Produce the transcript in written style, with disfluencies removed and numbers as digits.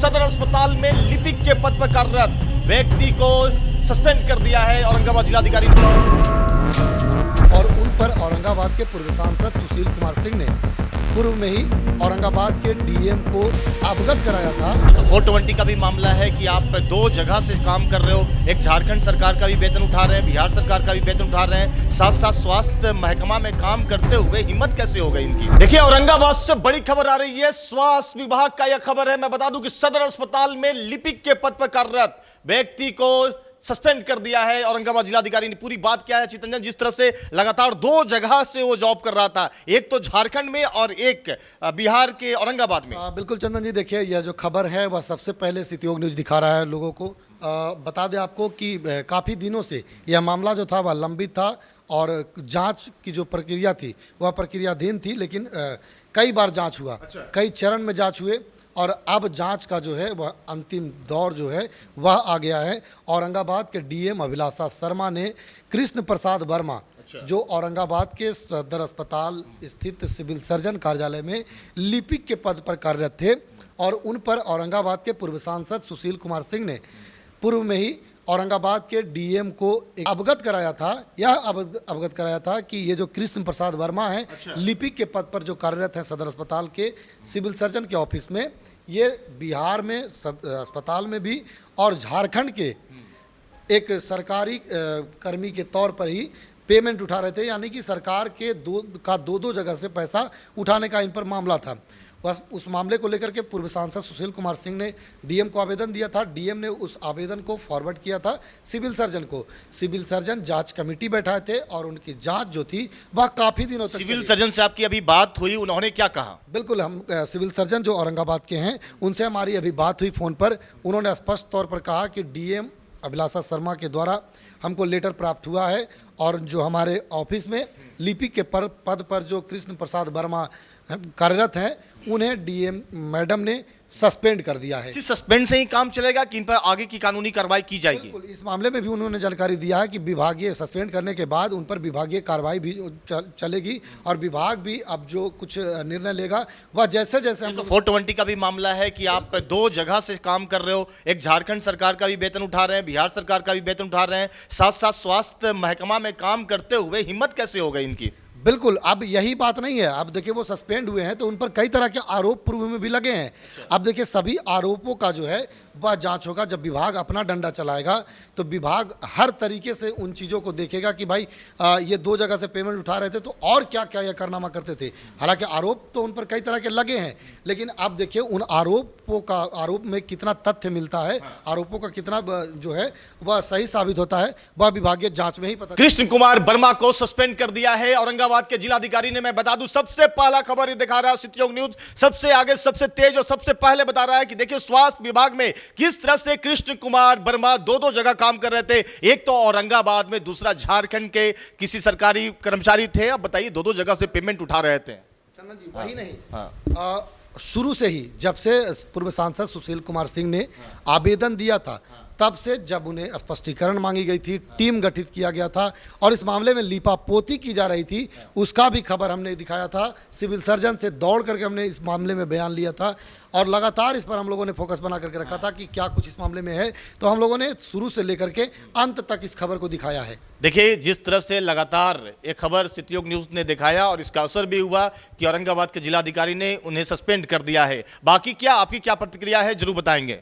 सदर अस्पताल में लिपिक के पद पर कार्यरत व्यक्ति को सस्पेंड कर दिया है औरंगाबाद जिलाधिकारी और उन पर औरंगाबाद के पूर्व सांसद सुशील कुमार सिंह ने पूर्व में ही औरंगाबाद के डीएम को अवगत कराया था। तो 420 का भी मामला है कि आप दो जगह से काम कर रहे हो, एक झारखंड सरकार का भी वेतन उठा रहे हैं, बिहार सरकार का भी वेतन उठा रहे हैं, साथ साथ स्वास्थ्य महकमा में काम करते हुए हिम्मत कैसे हो गई इनकी। देखिए औरंगाबाद से बड़ी खबर आ रही है, स्वास्थ्य विभाग का यह खबर है। मैं बता दूं कि सदर अस्पताल में लिपिक के पद पर कार्यरत व्यक्ति को सस्पेंड कर दिया है औरंगाबाद जिलाधिकारी ने। पूरी बात क्या है चितरंजन, जिस तरह से लगातार दो जगह से वो जॉब कर रहा था, एक तो झारखंड में और एक बिहार के औरंगाबाद में। बिल्कुल चंदन जी, देखिए यह जो खबर है वह सबसे पहले सिटी न्यूज़ दिखा रहा है लोगों को। बता दें आपको कि काफ़ी दिनों से यह मामला जो था वह लंबित था और जांच की जो प्रक्रिया थी वह प्रक्रियाधीन थी, लेकिन कई बार जांच हुआ। कई चरण में जांच हुए और अब जांच का जो है वह अंतिम दौर जो है वह आ गया है। औरंगाबाद के डीएम अभिलाषा शर्मा ने कृष्ण प्रसाद वर्मा, जो औरंगाबाद के सदर अस्पताल स्थित सिविल सर्जन कार्यालय में लिपिक के पद पर कार्यरत थे, और उन पर औरंगाबाद के पूर्व सांसद सुशील कुमार सिंह ने पूर्व में ही औरंगाबाद के डीएम को अवगत कराया था। यह अवगत कराया था कि ये जो कृष्ण प्रसाद वर्मा हैं, लिपिक के पद पर जो कार्यरत हैं सदर अस्पताल के सिविल सर्जन के ऑफिस में, ये बिहार में अस्पताल में भी और झारखंड के एक सरकारी कर्मी के तौर पर ही पेमेंट उठा रहे थे, यानी कि सरकार के दो जगह से पैसा उठाने का इन पर मामला था। बस उस मामले को लेकर के पूर्व सांसद सुशील कुमार सिंह ने डीएम को आवेदन दिया था। डीएम ने उस आवेदन को फॉरवर्ड किया था सिविल सर्जन को। सिविल सर्जन जांच कमेटी बैठाए थे और उनकी जांच जो थी वह काफ़ी दिनों तक। सिविल सर्जन से आपकी अभी बात हुई, उन्होंने क्या कहा? बिल्कुल, हम सिविल सर्जन जो औरंगाबाद के हैं उनसे हमारी अभी बात हुई फ़ोन पर। उन्होंने स्पष्ट तौर पर कहा कि डीएम अभिलाषा शर्मा के द्वारा हमको लेटर प्राप्त हुआ है और जो हमारे ऑफिस में लिपिक के पद पर जो कृष्ण प्रसाद वर्मा कार्यरत हैं उन्हें डीएम मैडम ने सस्पेंड कर दिया है। सस्पेंड से ही काम चलेगा कि इन पर आगे की कानूनी कार्रवाई की जाएगी? बिल्कुल, इस मामले में भी उन्होंने जानकारी दिया है कि विभागीय सस्पेंड करने के बाद उन पर विभागीय कार्रवाई भी चलेगी और विभाग भी अब जो कुछ निर्णय लेगा वह जैसे जैसे हम। 420 का भी मामला है कि आप दो जगह से काम कर रहे हो, एक झारखंड सरकार का भी वेतन उठा रहे हैं, बिहार सरकार का भी वेतन उठा रहे हैं, साथ साथ स्वास्थ्य महकमा में काम करते हुए हिम्मत कैसे हो गई इनकी? बिल्कुल, अब यही बात नहीं है। अब देखिए वो सस्पेंड हुए हैं तो उन पर कई तरह के आरोप पूर्व में भी लगे हैं। अब देखिए सभी आरोपों का जो है वह जांच होगा। जब विभाग अपना डंडा चलाएगा तो विभाग हर तरीके से उन चीज़ों को देखेगा कि भाई ये दो जगह से पेमेंट उठा रहे थे तो और क्या क्या ये कारनामा करते थे। हालांकि आरोप तो उन पर कई तरह के लगे हैं, लेकिन अब देखिए उन आरोप में कितना तथ्य मिलता है, आरोपों का कितना जो है वह सही साबित होता है, वह विभागीय जाँच में ही पता। कृष्ण कुमार वर्मा को सस्पेंड कर दिया है औरंगाबाद के जिलाधिकारी ने। मैं बता दूं सबसे पहला खबर ये दिखा रहा है सिटी न्यूज़, सबसे आगे, सबसे तेज और सबसे पहले बता रहा है कि देखिए स्वास्थ्य विभाग में किस तरह से कृष्ण कुमार वर्मा दो जगह काम कर रहे थे। एक तो औरंगाबाद में, दूसरा झारखंड के किसी सरकारी कर्मचारी थे। अब बताइए दो जगह से पेमेंट उठा रहे थे। चंदन जी, वही नहीं, शुरू से ही जब से पूर्व सांसद सुशील कुमार सिंह ने आवेदन दिया था तब से जब उन्हें स्पष्टीकरण मांगी गई थी, टीम गठित किया गया था और इस मामले में लीपापोती की जा रही थी, उसका भी खबर हमने दिखाया था। सिविल सर्जन से दौड़ करके हमने इस मामले में बयान लिया था और लगातार इस पर हम लोगों ने फोकस बना करके रखा था कि क्या कुछ इस मामले में है। तो हम लोगों ने शुरू से लेकर के अंत तक इस खबर को दिखाया है। देखिए जिस तरह से लगातार एक खबर सिटी न्यूज़ ने दिखाया और इसका असर भी हुआ कि औरंगाबाद के जिलाधिकारी ने उन्हें सस्पेंड कर दिया है। बाकी क्या आपकी क्या प्रतिक्रिया है जरूर बताएंगे।